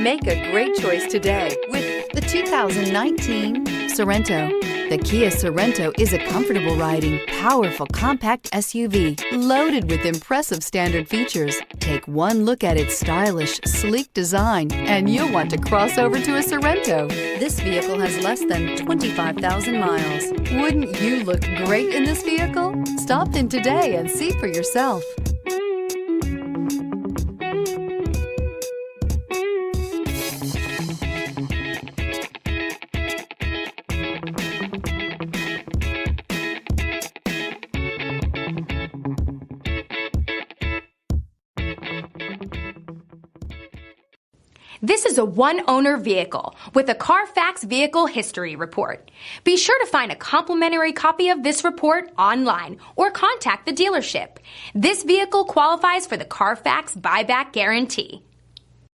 Make a great choice today with the 2019 Sorento. The Kia Sorento is a comfortable riding, powerful compact SUV loaded with impressive standard features. Take one look at its stylish, sleek design and you'll want to cross over to a Sorento. This vehicle has less than 25,000 miles. Wouldn't you look great in this vehicle? Stop in today and see for yourself. This is a one-owner vehicle with a Carfax Vehicle History Report. Be sure to find a complimentary copy of this report online or contact the dealership. This vehicle qualifies for the Carfax Buyback Guarantee.